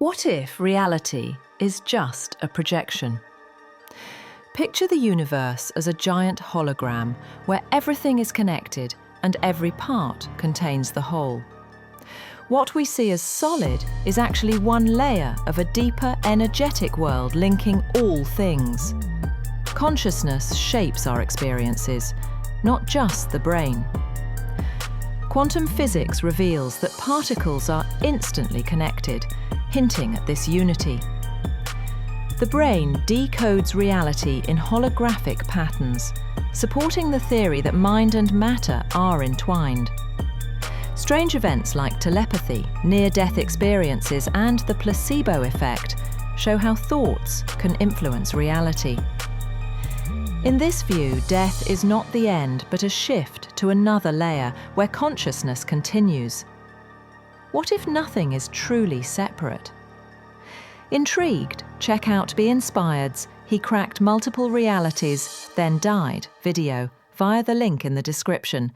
What if reality is just a projection? Picture the universe as a giant hologram where everything is connected and every part contains the whole. What we see as solid is actually one layer of a deeper, energetic world linking all things. Consciousness shapes our experiences, not just the brain. Quantum physics reveals that particles are instantly connected, hinting at this unity. The brain decodes reality in holographic patterns, supporting the theory that mind and matter are entwined. Strange events like telepathy, near-death experiences, and the placebo effect show how thoughts can influence reality. In this view, death is not the end, but a shift to another layer where consciousness continues. What if nothing is truly separate? Intrigued? Check out Be Inspired's He Cracked Multiple Realities, Then Died video via the link in the description.